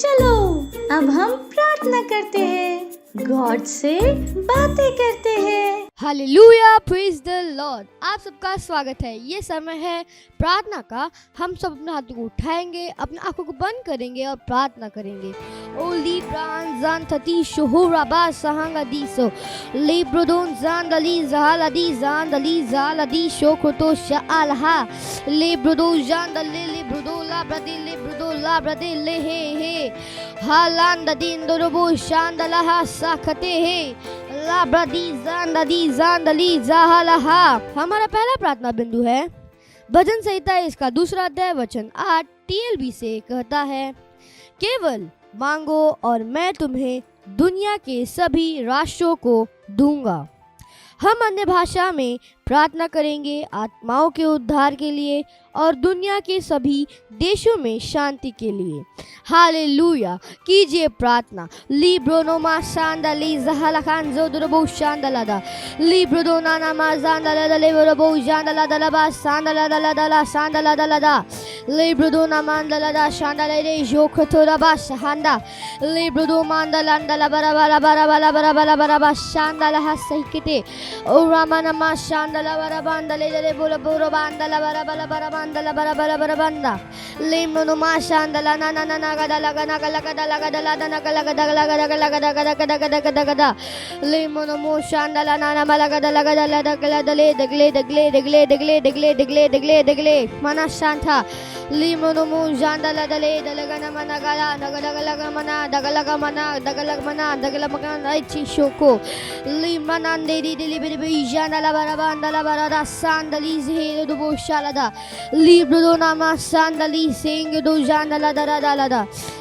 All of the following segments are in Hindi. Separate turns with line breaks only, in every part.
चलो अब हम प्रार्थना करते हैं, गॉड से बातें करते हैं।
Hallelujah, praise the Lord. आप सबका स्वागत है। ये समय है प्रार्थना का। हम सब अपने हाथों को उठाएंगे, अपने आंखों को बंद करेंगे और प्रार्थना करेंगे। ओ लिब्रान जान थती शोहरा बा सहांगा दीसो लिब्रोदोन जान दली जहालदी जान दली जालदी शोखतो शालहा लिब्रोदो जान दली लिब्रोदो लाब्रदे लिब्रोदो लाब्रदे ले हे हालान ददीन दोरबो शांदलहा साखते हे हमारा पहला प्रार्थना बिंदु है भजन संहिता इसका दूसरा अध्याय वचन 8 TLB से कहता है, केवल मांगो और मैं तुम्हें दुनिया के सभी राष्ट्रों को दूंगा। हम अन्य भाषा में प्रार्थना करेंगे आत्माओं के उद्धार के लिए और दुनिया के सभी देशों में शांति के लिए। हालेलुया, कीजिए प्रार्थना। लिब्रोनोमा शांदली जहालखान जोदरबो शांदलादा लिब्रोदोनाना मा जांदलादा लेबरबो जांदलादा शांदलादा शांदलादा लिब्रोदोना मांदलादा शांदलादे जोखतोराबा शांदा लिब्रोदो मांदलांदला बराबरा बराबरा बराबरा बराबरा शांदला सहिकते ओ रामानमा शांदला बराबांदले दले बोला बोरा बांदला बराबरा बराबांदला बराबरा बराबांदा लिम्नो मा शांदला ना ना ना गदा लगा ना गला गदा लगा दला ना गला गदा लगा गदा लगा गदा गदा गदा गदा गदा लिम्नो मो शांदला ना ना मला गदा लगा दला दगला दले दगले दगले दगले दगले दगले दगले दगले दगले मना शांता लिम्नो मो शांदला दले दलगा ना मना गला दगला गला मना दगला मना दगला मना दगला मना अच्छी शोको लिमना देरी दिली बिरी जांदला बराबांदला बरादा शांदली जे दो बोशालादा लिब्रो नामा शांदली सिंग दो जांदला दरा दला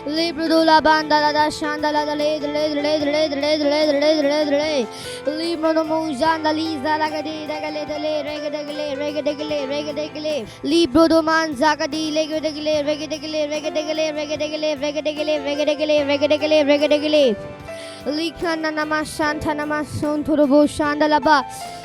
लिब्रो ला बांदला दा शांदला दले दले दले दले दले दले दले दले दले लिब्रो मो जांदली जाला गदे दगले दले रेग दगले रेग दगले रेग दगले लिब्रो दो मान जागदी लेग दगले रेग दगले रेग दगले रेग दगले रेग दगले रेग दगले रेग दगले रेग दगले लिखना नमा शांता नमा सोंथुरबो शांदलाबा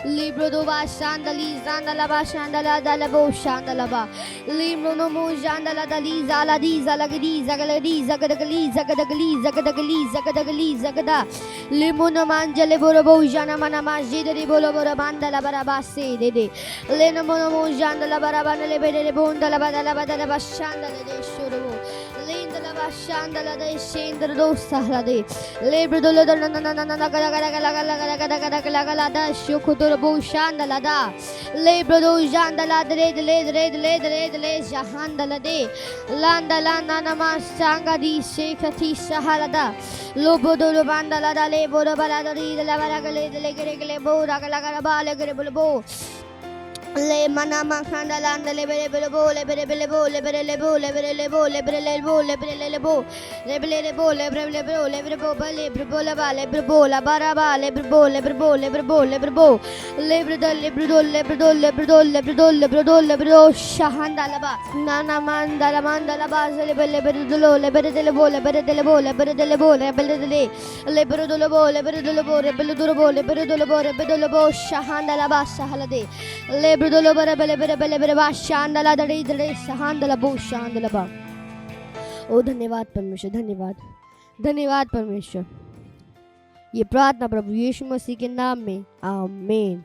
लिब्रोदोबा शांदली जांदलाबा शांदला दलबो शांदलाबा लिम्रोनोमो शांदला दली जालादी जालगदी जगलदी जगदगली जगदगली जगदगली जगदगली जगदा लिमोनो मांजले बोरबो जाना मना माजिदरी बोलो बोरा बांदला बराबा से दे दे लेनमोनो शांदला बराबा ले बेरे बोंदला बदला बदला शांदला दे शुरबो लेंदला शांदला दे शेंद्र दो सहला दे लिब्रोदो ना ना ना ना गला गला गला गला गला गला गला गला गला दा शुकुतुर बो शांदला दा लिब्रोदो शांदला दे दले दले दले दले दले जहांदला दे लांदला ना ना मा सांगा दी शेखती सहालदा लोबोदो बांदला दा ले बोरा बला दी दला बला गले दले गले गले बो रगला गला बाले गरे बोलबो ले मना माखंडा लांड ले बेरे बेरे बो ले बेरे बेरे बो ले बेरे ले बो ले बेरे ले बो ले बेरे ले बो ले बेरे ले बो ले बेरे ले बो ले बेरे ले बो ले बेरे बो ले बेरे बो ला बा ले बेरे बो ला बारा बा ले बेरे बो ले बेरे बो ले बेरे बो ले बेरे बो ले बेरे दो ले बेरे दो ले बेरे दो ले बेरे दो ले बेरे दो ले बेरे दो ले बेरे दो शाहंदा ला बा नाना मांदा ला बा ले बेरे दो ले बेरे दे ले बो ले बेरे दे ले बो ले बेरे दे ले बो ले बेरे दे ले बेरे दो ले बो ले बेरे दो ले बो ले बेरे दो ले बो ले बेरे दो ले बो ले बेरे दो ले बो शाहंदा ला बा सहला दे ले ब्रदोलो बरे बले बरे बले बरे बा शांदला दड़ी दड़ी सहांदला बो शांदला बा। ओ धन्यवाद परमेश्वर, धन्यवाद धन्यवाद परमेश्वर। ये प्रार्थना प्रभु यीशु मसीह के नाम में, आमीन।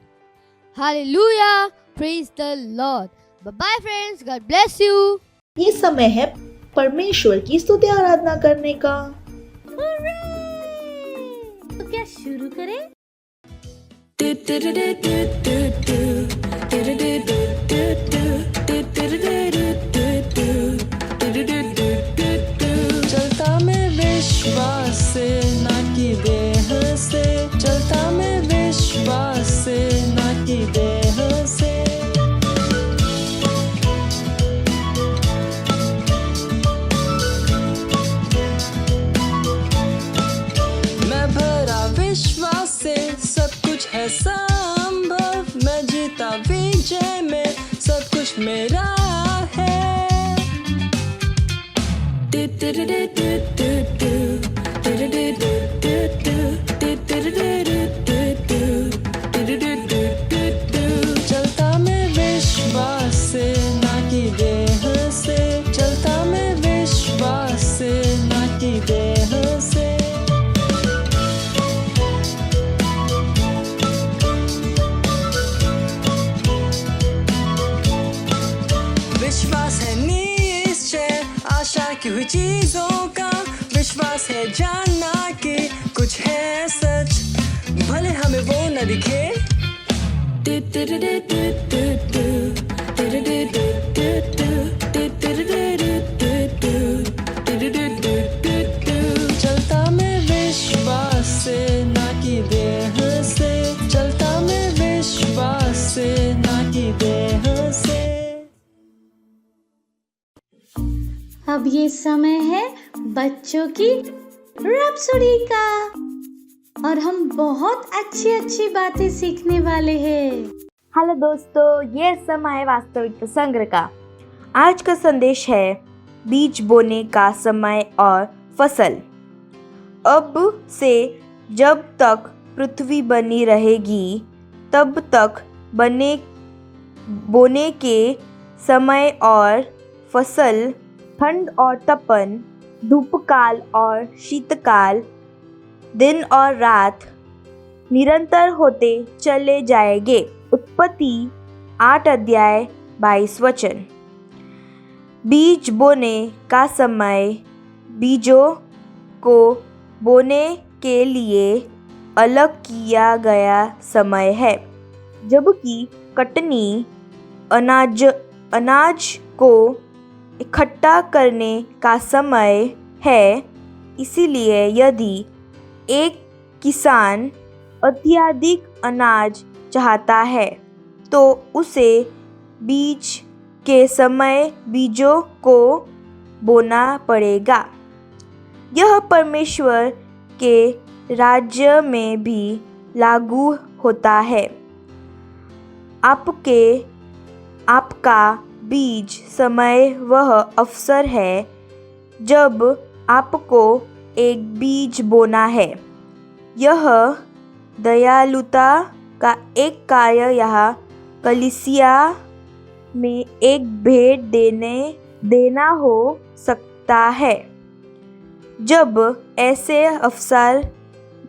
हालेलुया, praise the lord. Bye bye friends, God bless you.
ये समय है परमेश्वर की स्तुति आराधना करने का।
तो क्या शुरू करें?
चलता मैं विश्वास से ना की देह से, चलता मैं विश्वास से ना की देह से। मैं भरा विश्वास से, सब कुछ है संभव। मैं जीता विजय में, सब कुछ मेरा है। चलता मैं विश्वास से ना की देह से, चलता मैं विश्वास से ना की बाकी हुई चीजों का विश्वास है जानना कि कुछ है सच, भले हमें वो न दिखे। चलता मैं विश्वास से ना कि देह से, चलता मैं विश्वास से ना कि देह से।
अब ये समय है बच्चों की रैप्सोडी का और हम बहुत अच्छी अच्छी बातें सीखने वाले हैं।
हेलो दोस्तों, ये समय है वास्तविकता संग्रह का। आज का संदेश है बीज बोने का समय और फसल। अब से जब तक पृथ्वी बनी रहेगी तब तक बोने के समय और फसल, ठंड और तपन, धूपकाल और शीतकाल, दिन और रात निरंतर होते चले जाएंगे। उत्पत्ति 8 अध्याय 22 वचन। बीज बोने का समय बीजों को बोने के लिए अलग किया गया समय है, जबकि कटनी अनाज को इकट्ठा करने का समय है। इसीलिए यदि एक किसान अत्यधिक अनाज चाहता है तो उसे बीज के समय बीजों को बोना पड़ेगा। यह परमेश्वर के राज्य में भी लागू होता है। आपका बीज समय वह अवसर है जब आपको एक बीज बोना है। यह दयालुता का एक कार्य यहाँ कलीसिया में एक भेंट देना हो सकता है। जब ऐसे अवसर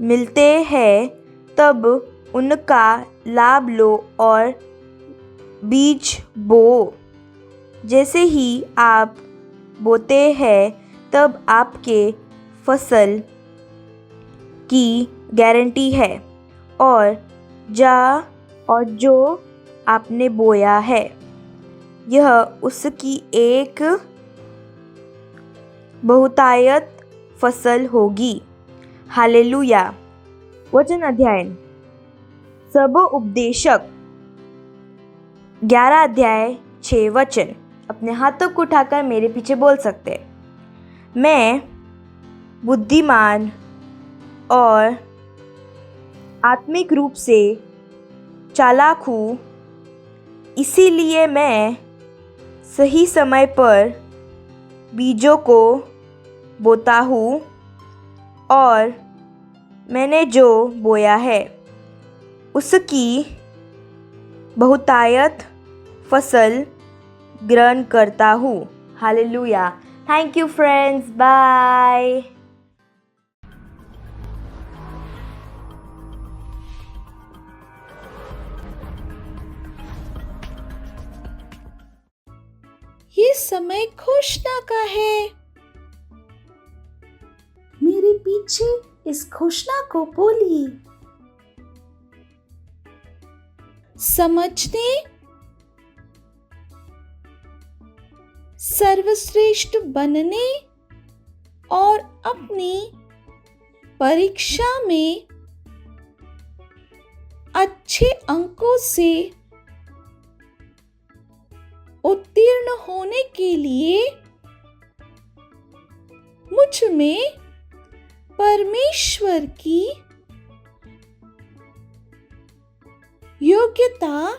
मिलते हैं तब उनका लाभ लो और बीज बो। जैसे ही आप बोते हैं तब आपके फसल की गारंटी है और जो आपने बोया है यह उसकी एक बहुतायत फसल होगी। हालेलुया। वचन अध्ययन। सब उपदेशक 11 अध्याय 6 वचन। अपने हाथों को उठाकर मेरे पीछे बोल सकते। मैं बुद्धिमान और आत्मिक रूप से चालाक हूँ, इसीलिए मैं सही समय पर बीजों को बोता हूँ और मैंने जो बोया है उसकी बहुतायत फसल ग्रहण करता हूँ। हालेलुया। Thank you friends, bye.
ये समय घोषणा का है। मेरे पीछे इस घोषणा को बोलिए। समझने, सर्वश्रेष्ठ बनने और अपनी परीक्षा में अच्छे अंकों से उत्तीर्ण होने के लिए मुझ में परमेश्वर की योग्यता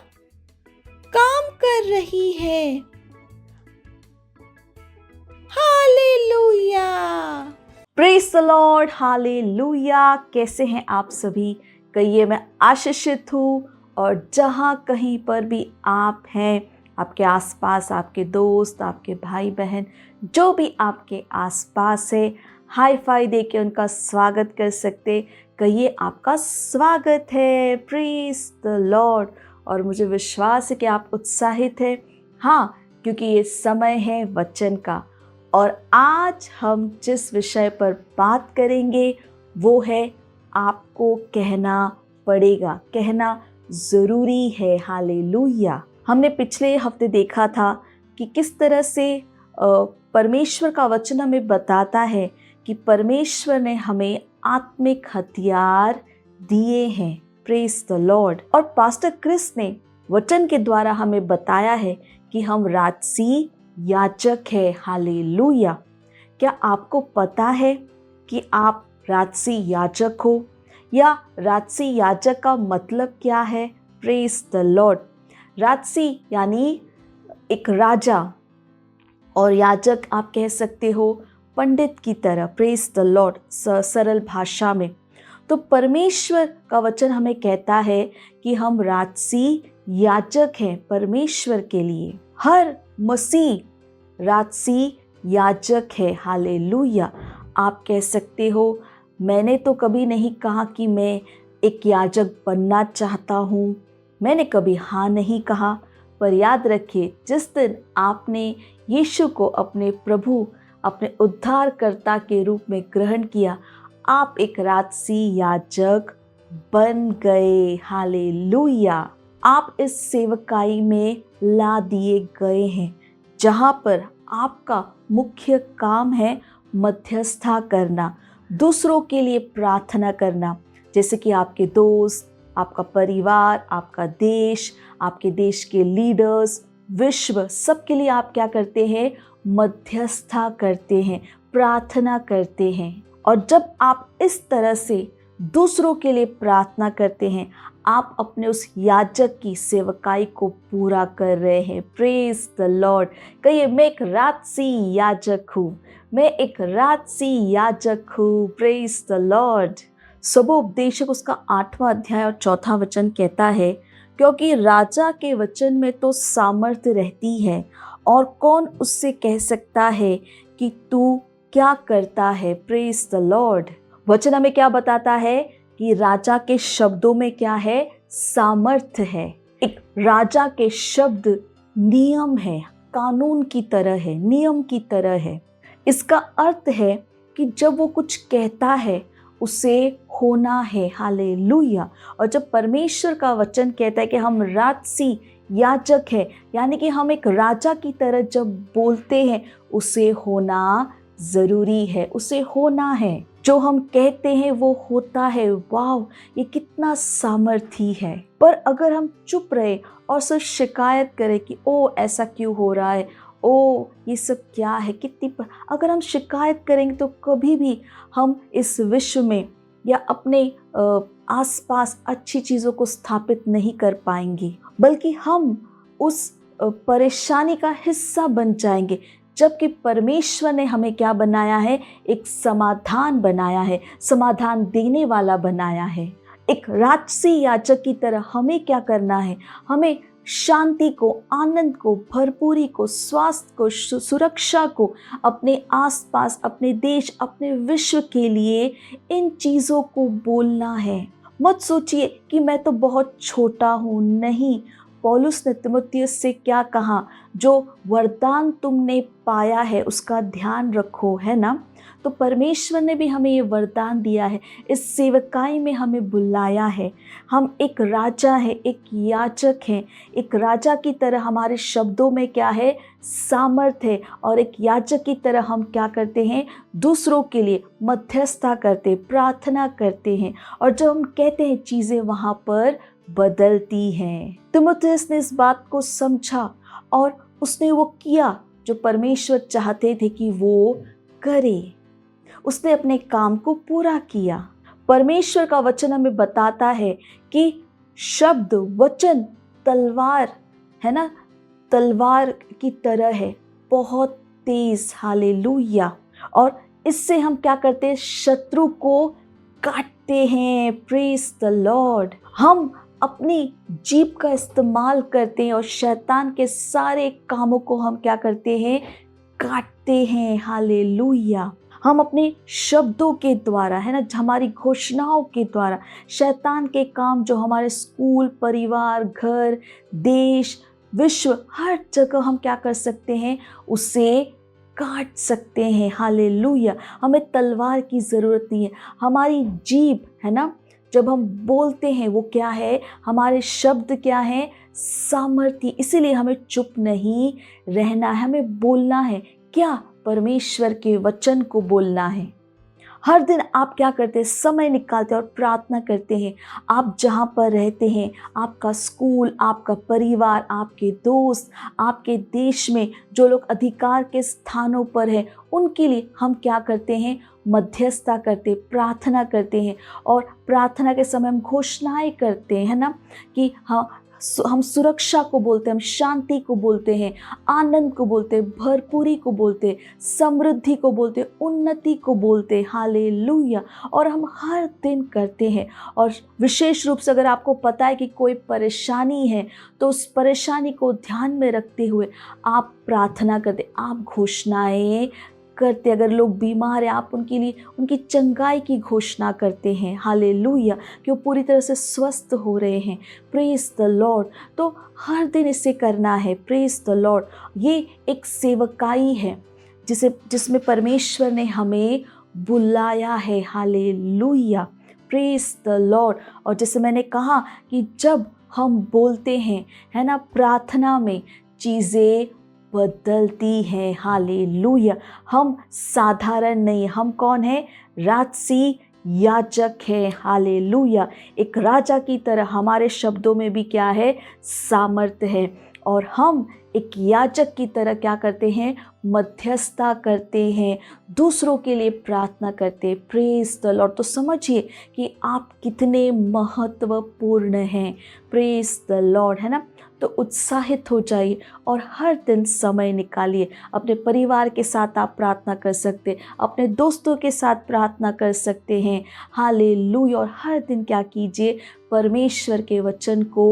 काम कर रही है। Hallelujah.
Praise the Lord. Hallelujah. कैसे हैं आप सभी? कहिए मैं आशीषित हूँ। और जहाँ कहीं पर भी आप हैं, आपके आसपास आपके दोस्त, आपके भाई बहन, जो भी आपके आसपास है, हाई फाई दे के उनका स्वागत कर सकते। कहिए आपका स्वागत है। Praise the Lord. और मुझे विश्वास है कि आप उत्साहित हैं। हाँ, क्योंकि ये समय है वचन का और आज हम जिस विषय पर बात करेंगे वो है आपको कहना पड़ेगा, कहना ज़रूरी है। हालेलुया। हमने पिछले हफ्ते देखा था कि किस तरह से परमेश्वर का वचन हमें बताता है कि परमेश्वर ने हमें आत्मिक हथियार दिए हैं। Praise the Lord. और पास्टर क्रिस ने वचन के द्वारा हमें बताया है कि हम राजसी याजक है। हालेलुया। क्या आपको पता है कि आप राजसी याजक हो, या राजसी याजक का मतलब क्या है? Praise the Lord. राजसी यानी एक राजा, और याजक आप कह सकते हो पंडित की तरह। प्रेज द लॉर्ड, सरल भाषा में। तो परमेश्वर का वचन हमें कहता है कि हम राजसी याजक हैं परमेश्वर के लिए। हर मसीह राजसी याजक है। हालेलुया। आप कह सकते हो मैंने तो कभी नहीं कहा कि मैं एक याजक बनना चाहता हूँ, मैंने कभी हाँ नहीं कहा। पर याद रखिए, जिस दिन आपने यीशु को अपने प्रभु, अपने उद्धारकर्ता के रूप में ग्रहण किया, आप एक राजसी याजक बन गए। हालेलुया। आप इस सेवकाई में ला दिए गए हैं, जहाँ पर आपका मुख्य काम है मध्यस्थता करना, दूसरों के लिए प्रार्थना करना। जैसे कि आपके दोस्त, आपका परिवार, आपका देश, आपके देश के लीडर्स, विश्व, सबके लिए आप क्या करते हैं? मध्यस्थता करते हैं, प्रार्थना करते हैं। और जब आप इस तरह से दूसरों के लिए प्रार्थना करते हैं, आप अपने उस याजक की सेवकाई को पूरा कर रहे हैं। Praise the Lord. कहिए, मैं एक राजसी याजक हूँ, मैं एक राजसी याजक हूँ। Praise the Lord. सबोपदेशक उसका 8वां अध्याय और 4था वचन कहता है, क्योंकि राजा के वचन में तो सामर्थ्य रहती है, और कौन उससे कह सकता है कि तू क्या करता है। Praise the Lord. वचन हमें क्या बताता है कि राजा के शब्दों में क्या है? सामर्थ्य है। एक राजा के शब्द नियम है, कानून की तरह है, नियम की तरह है। इसका अर्थ है कि जब वो कुछ कहता है उसे होना है। हालेलुया। और जब परमेश्वर का वचन कहता है कि हम राजसी याजक है, यानी कि हम एक राजा की तरह जब बोलते हैं, उसे होना ज़रूरी है, उसे होना है। जो हम कहते हैं वो होता है। वाह, ये कितना सामर्थी है। पर अगर हम चुप रहे और सिर्फ शिकायत करें कि ओ ऐसा क्यों हो रहा है, ओ ये सब क्या है, अगर हम शिकायत करेंगे तो कभी भी हम इस विश्व में या अपने आसपास अच्छी चीज़ों को स्थापित नहीं कर पाएंगे, बल्कि हम उस परेशानी का हिस्सा बन जाएंगे। जबकि परमेश्वर ने हमें क्या बनाया है? एक समाधान बनाया है, समाधान देने वाला बनाया है। एक राजसी याजक की तरह हमें क्या करना है? हमें शांति को, आनंद को, भरपूरी को, स्वास्थ्य को, सुरक्षा को अपने आसपास, अपने देश, अपने विश्व के लिए इन चीज़ों को बोलना है। मत सोचिए कि मैं तो बहुत छोटा हूँ। नहीं, पौलुस ने तीमुथियुस से क्या कहा? जो वरदान तुमने पाया है उसका ध्यान रखो, है ना। तो परमेश्वर ने भी हमें ये वरदान दिया है, इस सेवकाई में हमें बुलाया है। हम एक राजा है, एक याजक हैं। एक राजा की तरह हमारे शब्दों में क्या है? सामर्थ है। और एक याजक की तरह हम क्या करते हैं? दूसरों के लिए मध्यस्थता करते, प्रार्थना करते हैं। और जब हम कहते हैं, चीज़ें वहाँ पर बदलती हैं। तीमुथियुस ने इस बात को समझा और उसने वो किया जो परमेश्वर चाहते थे कि वो करे। उसने अपने काम को पूरा किया। परमेश्वर का वचन हमें बताता है कि शब्द, वचन तलवार है ना, तलवार की तरह है, बहुत तेज। हालेलुया। और इससे हम क्या करते हैं? शत्रु को काटते हैं। Praise the Lord. हम अपनी जीभ का इस्तेमाल करते हैं और शैतान के सारे कामों को हम क्या करते हैं? काटते हैं। हालेलुया। हम अपने शब्दों के द्वारा, है ना, हमारी घोषणाओं के द्वारा शैतान के काम जो हमारे स्कूल, परिवार, घर, देश, विश्व, हर जगह हम क्या कर सकते हैं? उसे काट सकते हैं। हालेलुया। हमें तलवार की ज़रूरत नहीं है। हमारी जीभ है ना, जब हम बोलते हैं वो क्या है, हमारे शब्द क्या है, सामर्थ्य। इसीलिए हमें चुप नहीं रहना है, हमें बोलना है। क्या? परमेश्वर के वचन को बोलना है। हर दिन आप क्या करते हैं? समय निकालते हैं और प्रार्थना करते हैं। आप जहाँ पर रहते हैं, आपका स्कूल, आपका परिवार, आपके दोस्त, आपके देश में जो लोग अधिकार के स्थानों पर हैं, उनके लिए हम क्या करते हैं? मध्यस्थता करते, प्रार्थना करते हैं। और प्रार्थना के समय हम घोषणाएं करते हैं ना, कि हाँ, हम सुरक्षा को बोलते हैं, हम शांति को बोलते हैं, आनंद को बोलते हैं, भरपूरी को बोलते हैं, समृद्धि को बोलते हैं, उन्नति को बोलते हैं। हालेलुया। और हम हर दिन करते हैं। और विशेष रूप से अगर आपको पता है कि कोई परेशानी है, तो उस परेशानी को ध्यान में रखते हुए आप प्रार्थना करते, आप घोषणाएं करते। अगर लोग बीमार हैं, आप उनके लिए उनकी चंगाई की घोषणा करते हैं। हालेलुया। कि वो पूरी तरह से स्वस्थ हो रहे हैं। Praise the Lord. तो हर दिन इसे करना है। Praise the Lord. ये एक सेवकाई है जिसमें परमेश्वर ने हमें बुलाया है। हालेलुया। Praise the Lord. और जैसे मैंने कहा कि जब हम बोलते हैं, है ना, प्रार्थना में चीज़ें बदलती हैं। हालेलुया। हम साधारण नहीं, हम कौन है? राजसी याजक है। हालेलुया। एक राजा की तरह हमारे शब्दों में भी क्या है? सामर्थ्य है। और हम एक याजक की तरह क्या करते हैं? मध्यस्थता करते हैं, दूसरों के लिए प्रार्थना करते हैं। Praise the Lord. तो समझिए कि आप कितने महत्वपूर्ण हैं। प्रेज द लॉर्ड, है ना। तो उत्साहित हो जाइए और हर दिन समय निकालिए। अपने परिवार के साथ आप प्रार्थना कर सकते हैं, अपने दोस्तों के साथ प्रार्थना कर सकते हैं। हालेलुया। और हर दिन क्या कीजिए? परमेश्वर के वचन को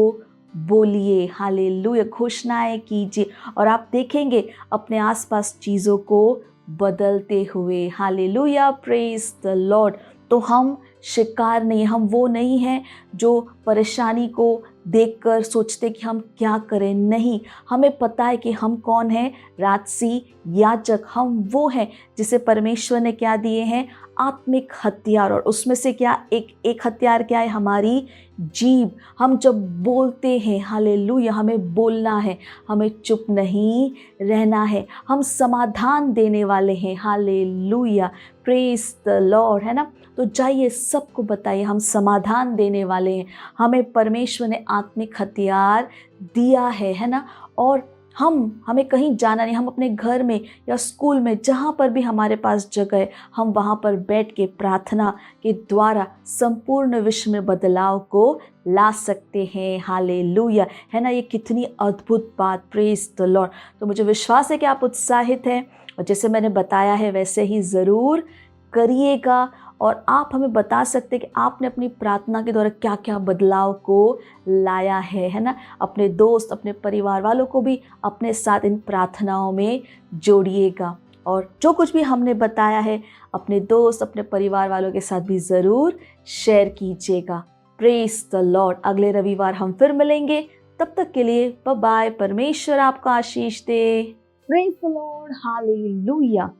बोलिए। हालेलुया। घोषणाएं कीजिए और आप देखेंगे अपने आसपास चीज़ों को बदलते हुए। हालेलुया। Praise the Lord. तो हम शिकार नहीं, हम वो नहीं हैं जो परेशानी को देखकर सोचते कि हम क्या करें। नहीं, हमें पता है कि हम कौन हैं? राजसी याजक। हम वो हैं जिसे परमेश्वर ने क्या दिए हैं? आत्मिक हथियार। और उसमें से क्या एक हथियार क्या है? हमारी जीभ। हम जब बोलते हैं, हालेलुया, हमें बोलना है, हमें चुप नहीं रहना है। हम समाधान देने वाले हैं। हालेलुया। प्रेज द लॉर्ड, है ना। तो जाइए सबको बताइए, हम समाधान देने वाले हैं। हमें परमेश्वर ने आत्मिक हथियार दिया है ना। और हमें कहीं जाना नहीं, हम अपने घर में या स्कूल में जहाँ पर भी हमारे पास जगह है, हम वहाँ पर बैठ के प्रार्थना के द्वारा संपूर्ण विश्व में बदलाव को ला सकते हैं। हालेलुया, है ना। ये कितनी अद्भुत बात। Praise the Lord. तो मुझे विश्वास है कि आप उत्साहित हैं और जैसे मैंने बताया है वैसे ही ज़रूर करिएगा। और आप हमें बता सकते हैं कि आपने अपनी प्रार्थना के द्वारा क्या क्या बदलाव को लाया है ना। अपने दोस्त, अपने परिवार वालों को भी अपने साथ इन प्रार्थनाओं में जोड़िएगा। और जो कुछ भी हमने बताया है अपने दोस्त, अपने परिवार वालों के साथ भी ज़रूर शेयर कीजिएगा। Praise the Lord. अगले रविवार हम फिर मिलेंगे। तब तक के लिए बाय बाय। परमेश्वर आपको आशीष दे। Praise the Lord. हालेलुया।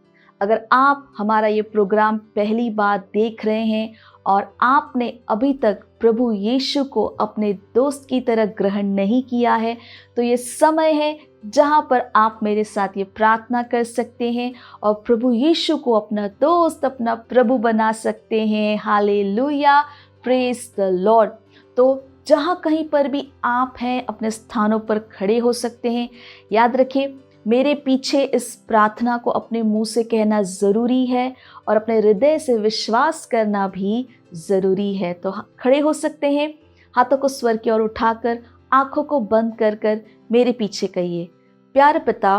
अगर आप हमारा ये प्रोग्राम पहली बार देख रहे हैं और आपने अभी तक प्रभु यीशु को अपने दोस्त की तरह ग्रहण नहीं किया है, तो ये समय है जहाँ पर आप मेरे साथ ये प्रार्थना कर सकते हैं और प्रभु यीशु को अपना दोस्त, अपना प्रभु बना सकते हैं। हालेलुया। Praise the Lord. तो जहाँ कहीं पर भी आप हैं, अपने स्थानों पर खड़े हो सकते हैं। याद रखिए, मेरे पीछे इस प्रार्थना को अपने मुंह से कहना ज़रूरी है और अपने हृदय से विश्वास करना भी ज़रूरी है। तो खड़े हो सकते हैं, हाथों को स्वर की ओर उठाकर, आंखों को बंद कर कर मेरे पीछे कहिए। प्यारे पिता,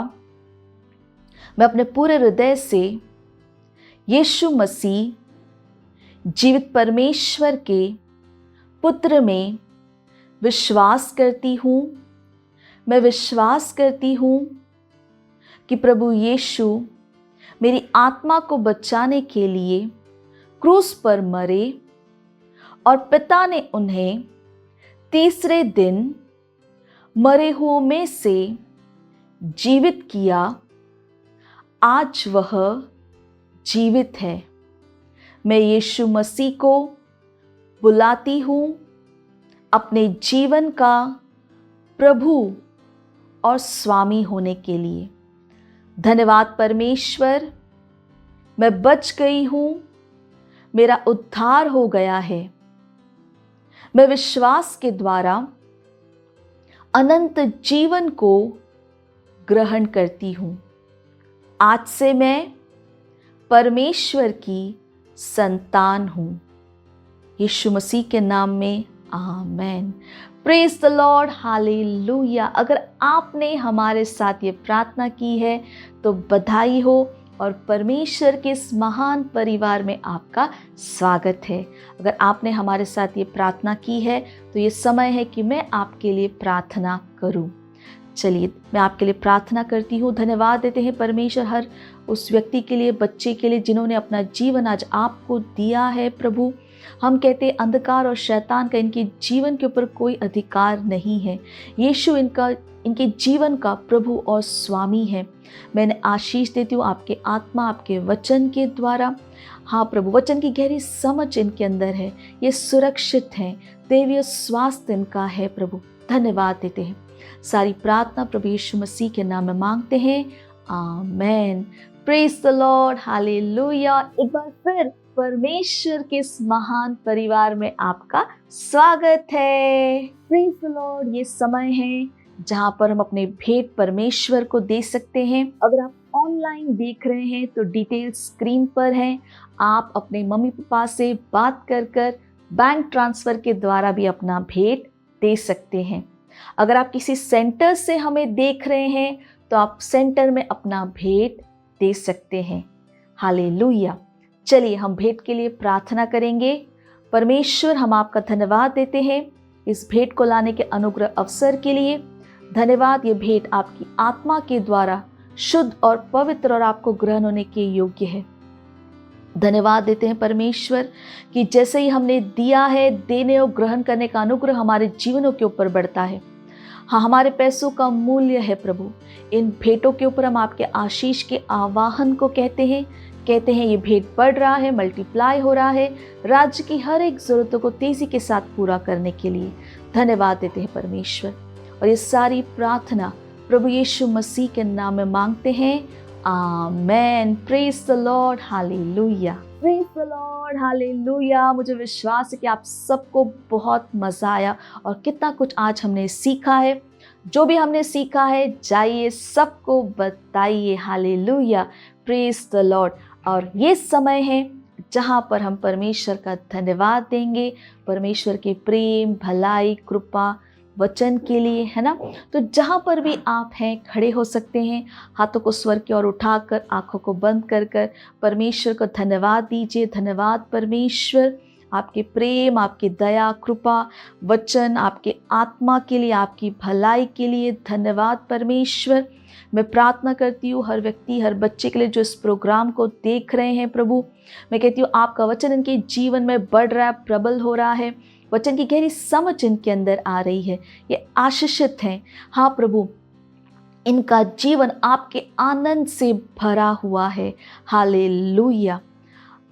मैं अपने पूरे हृदय से यीशु मसीह जीवित परमेश्वर के पुत्र में विश्वास करती हूँ। मैं विश्वास करती हूँ कि प्रभु यीशु मेरी आत्मा को बचाने के लिए क्रूस पर मरे और पिता ने उन्हें तीसरे दिन मरे हुओं में से जीवित किया। आज वह जीवित है। मैं यीशु मसीह को बुलाती हूँ अपने जीवन का प्रभु और स्वामी होने के लिए। धन्यवाद परमेश्वर, मैं बच गई हूँ, मेरा उद्धार हो गया है। मैं विश्वास के द्वारा अनंत जीवन को ग्रहण करती हूँ। आज से मैं परमेश्वर की संतान हूँ। यीशु मसीह के नाम में amen. Praise the Lord, hallelujah. अगर आपने हमारे साथ ये प्रार्थना की है तो बधाई हो और परमेश्वर के इस महान परिवार में आपका स्वागत है। अगर आपने हमारे साथ ये प्रार्थना की है तो ये समय है कि मैं आपके लिए प्रार्थना करूं। चलिए मैं आपके लिए प्रार्थना करती हूँ। धन्यवाद देते हैं परमेश्वर हर उस व्यक्ति के लिए, बच्चे के लिए जिन्होंने अपना जीवन आज आपको दिया है। प्रभु, हम कहते हैं अंधकार और शैतान का इनके जीवन के ऊपर कोई अधिकार नहीं है। यीशु इनके जीवन का प्रभु और स्वामी है। मैंने आशीष देती हूँ आपके आत्मा, आपके वचन के द्वारा। हाँ प्रभु, वचन की गहरी समझ इनके अंदर है, ये सुरक्षित हैं, दैवीय स्वास्थ्य इनका है। प्रभु धन्यवाद देते हैं। सारी प्रार्थना प्रभु यीशु मसीह के नाम में मांगते हैं, amen. Praise the Lord, hallelujah. एक बार फिर परमेश्वर के इस महान परिवार में आपका स्वागत है। Praise the Lord. ये समय है जहाँ पर हम अपने भेंट परमेश्वर को दे सकते हैं। अगर आप ऑनलाइन देख रहे हैं तो डिटेल स्क्रीन पर है। आप अपने मम्मी पापा से बात कर बैंक ट्रांसफर के द्वारा भी अपना भेंट दे सकते हैं। अगर आप किसी सेंटर से हमें देख रहे हैं तो आप सेंटर में अपना भेंट दे सकते हैं। हालेलुया। चलिए हम भेंट के लिए प्रार्थना करेंगे। परमेश्वर, हम आपका धन्यवाद देते हैं इस भेंट को लाने के अनुग्रह अवसर के लिए। धन्यवाद, ये भेंट आपकी आत्मा के द्वारा शुद्ध और पवित्र और आपको ग्रहण होने के योग्य है। धन्यवाद देते हैं परमेश्वर कि जैसे ही हमने दिया है, देने और ग्रहण करने का अनुग्रह हमारे जीवनों के ऊपर बढ़ता है। हाँ, हमारे पैसों का मूल्य है प्रभु। इन भेंटों के ऊपर हम आपके आशीष के आवाहन को कहते हैं ये भेंट बढ़ रहा है, मल्टीप्लाई हो रहा है, राज्य की हर एक जरूरतों को तेजी के साथ पूरा करने के लिए धन्यवाद देते हैं परमेश्वर। और ये सारी प्रार्थना प्रभु यीशु मसीह के नाम में मांगते हैं, amen. Praise the Lord, hallelujah. Praise the Lord, hallelujah. मुझे विश्वास है कि आप सबको बहुत मज़ा आया और कितना कुछ आज हमने सीखा है। जो भी हमने सीखा है जाइए सबको बताइए। Hallelujah, praise the Lord. और ये समय है जहाँ पर हम परमेश्वर का धन्यवाद देंगे, परमेश्वर के प्रेम, भलाई, कृपा, वचन के लिए, है ना। तो जहाँ पर भी आप हैं खड़े हो सकते हैं, हाथों को स्वर की ओर उठाकर, आंखों को बंद कर परमेश्वर को धन्यवाद दीजिए। धन्यवाद परमेश्वर, आपके प्रेम, आपकी दया, कृपा, वचन, आपके आत्मा के लिए, आपकी भलाई के लिए धन्यवाद परमेश्वर। मैं प्रार्थना करती हूँ हर व्यक्ति, हर बच्चे के लिए जो इस प्रोग्राम को देख रहे हैं प्रभु। मैं कहती हूँ आपका वचन इनके जीवन में बढ़ रहा है, प्रबल हो रहा है, वचन की गहरी समझ इनके अंदर आ रही है, ये आशीषित हैं। हाँ प्रभु, इनका जीवन आपके आनंद से भरा हुआ है। हालेलुया।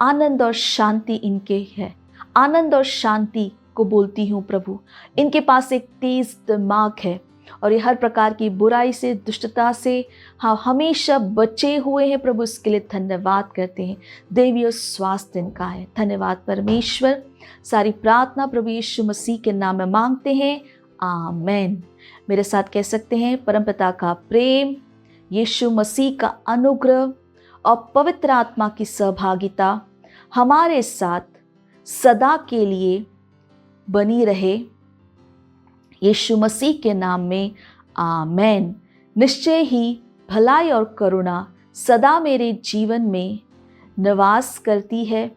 आनंद और शांति इनके है। आनंद और शांति को बोलती हूँ प्रभु। इनके पास एक तेज दिमाग है और ये हर प्रकार की बुराई से, दुष्टता से हाँ हमेशा बचे हुए हैं प्रभु। इसके लिए धन्यवाद करते हैं। दैवीय स्वास्थ्य इनका है। धन्यवाद परमेश्वर। सारी प्रार्थना प्रभु यीशु मसीह के नाम में मांगते हैं, आमेन। मेरे साथ कह सकते हैं, परमपिता का प्रेम, यीशु मसीह का अनुग्रह और पवित्र आत्मा की सहभागिता हमारे साथ सदा के लिए बनी रहे। यीशु मसीह के नाम में आमेन। निश्चय ही भलाई और करुणा सदा मेरे जीवन में निवास करती है,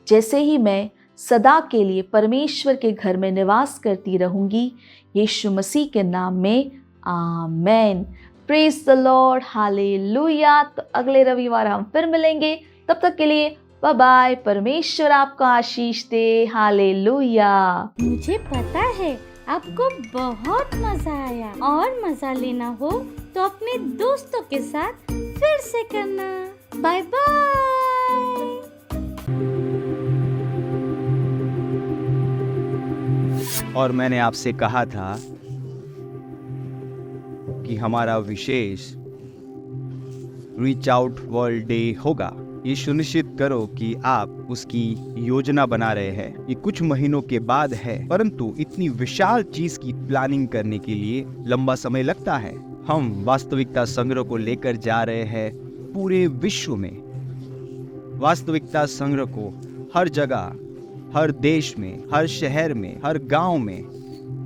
जैसे ही मैं सदा के लिए परमेश्वर के घर में निवास करती रहूंगी। यीशु मसीह के नाम में amen. Praise the Lord, hallelujah. तो अगले रविवार हम फिर मिलेंगे, तब तक के लिए बाय बाय। परमेश्वर आपको आशीष दे। हालेलुया।
मुझे पता है आपको बहुत मजा आया और मजा लेना हो तो अपने दोस्तों के साथ फिर से करना। Bye bye.
और मैंने आपसे कहा था कि हमारा विशेष रीच आउट वर्ल्ड डे होगा। ये सुनिश्चित करो कि आप उसकी योजना बना रहे हैं। ये कुछ महीनों के बाद है, परंतु इतनी विशाल चीज की प्लानिंग करने के लिए लंबा समय लगता है। हम वास्तविकता संग्रह को लेकर जा रहे हैं पूरे विश्व में। वास्तविकता संग्रह को हर जगह, हर देश में, हर शहर में, हर गांव में,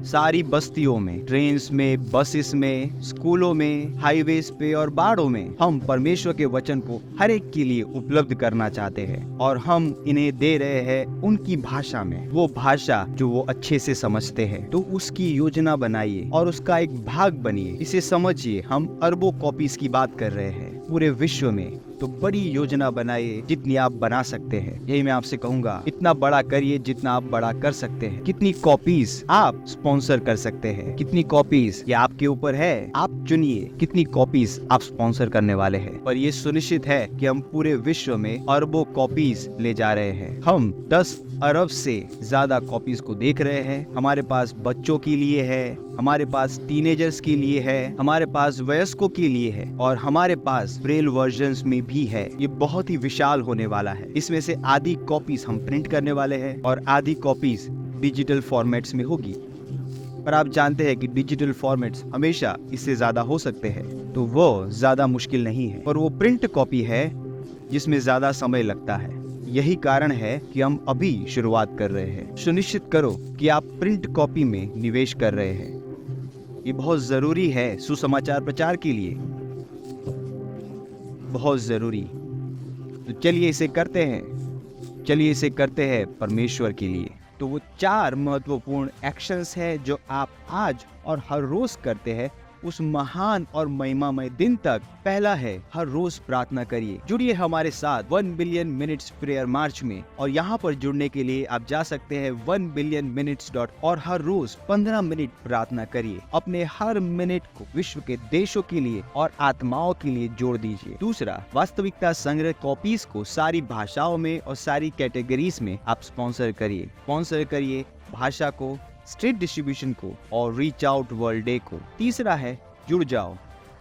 सारी बस्तियों में, ट्रेन्स में, बसेस में, स्कूलों में, हाईवेज पे और बाड़ों में हम परमेश्वर के वचन को हर एक के लिए उपलब्ध करना चाहते हैं और हम इन्हें दे रहे हैं उनकी भाषा में, वो भाषा जो वो अच्छे से समझते हैं। तो उसकी योजना बनाइए और उसका एक भाग बनिए। इसे समझिए, हम अरबों कॉपीज की बात कर रहे हैं पूरे विश्व में। तो बड़ी योजना बनाइए जितनी आप बना सकते हैं। यही मैं आपसे कहूंगा, इतना बड़ा करिए जितना आप बड़ा कर सकते हैं। कितनी कॉपीज आप स्पॉन्सर कर सकते हैं, कितनी कॉपीज ये आपके ऊपर है। आप चुनिए कितनी कॉपीज आप स्पॉन्सर करने वाले हैं। पर ये सुनिश्चित है कि हम पूरे विश्व में अरबों कॉपीज ले जा रहे हैं। हम 10 अरब से ज्यादा कॉपीज को देख रहे हैं। हमारे पास बच्चों के लिए है, हमारे पास टीनेजर्स के लिए है, हमारे पास वयस्कों के लिए है और हमारे पास ब्रेल वर्जन्स में भी है। ये बहुत ही विशाल होने वाला है। इसमें से आधी कॉपीज हम प्रिंट करने वाले हैं और आधी कॉपीज डिजिटल फॉर्मेट्स में होगी। पर आप जानते हैं कि डिजिटल फॉर्मेट्स हमेशा इससे ज्यादा हो सकते हैं, तो वो ज्यादा मुश्किल नहीं है। पर वो प्रिंट कॉपी है जिसमें ज्यादा समय लगता है। यही कारण है कि हम अभी शुरुआत कर रहे हैं। सुनिश्चित करो कि आप प्रिंट कॉपी में निवेश कर रहे हैं। ये बहुत जरूरी है सुसमाचार प्रचार के लिए, बहुत जरूरी। तो चलिए इसे करते हैं, चलिए इसे करते हैं परमेश्वर के लिए। तो वो 4 महत्वपूर्ण एक्शंस है जो आप आज और हर रोज करते हैं उस महान और महिमामय दिन तक। पहला है, हर रोज प्रार्थना करिए। जुड़िए हमारे साथ 1 बिलियन मिनट्स प्रेयर मार्च में, और यहाँ पर जुड़ने के लिए आप जा सकते हैं 1billionminutes. और हर रोज 15 मिनट प्रार्थना करिए। अपने हर मिनट को विश्व के देशों के लिए और आत्माओं के लिए जोड़ दीजिए। दूसरा, वास्तविकता संग्रह कॉपीज को सारी भाषाओं में और सारी कैटेगरीज में आप स्पॉन्सर करिए भाषा को, स्ट्रीट डिस्ट्रीब्यूशन को और रीच आउट वर्ल्ड डे को। तीसरा है, जुड़ जाओ।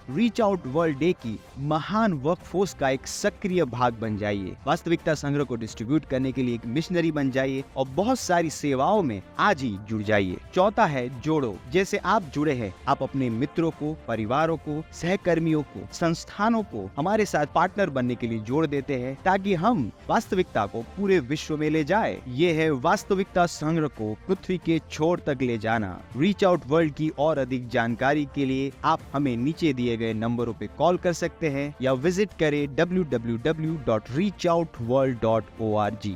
रीच आउट वर्ल्ड डे की महान वर्कफोर्स का एक सक्रिय भाग बन जाइए। वास्तविकता संग्रह को डिस्ट्रीब्यूट करने के लिए एक मिशनरी बन जाइए और बहुत सारी सेवाओं में आज ही जुड़ जाइए। चौथा है, जोड़ो। जैसे आप जुड़े हैं, आप अपने मित्रों को, परिवारों को, सहकर्मियों को, संस्थानों को हमारे साथ पार्टनर बनने के लिए जोड़ देते हैं ताकि हम वास्तविकता को पूरे विश्व में ले जाए। ये है वास्तविकता संग्रह को पृथ्वी के छोर तक ले जाना। रीच आउट वर्ल्ड की और अधिक जानकारी के लिए आप हमें नीचे दिए गए नंबरों पे कॉल कर सकते हैं या विजिट करें www.reachoutworld.org।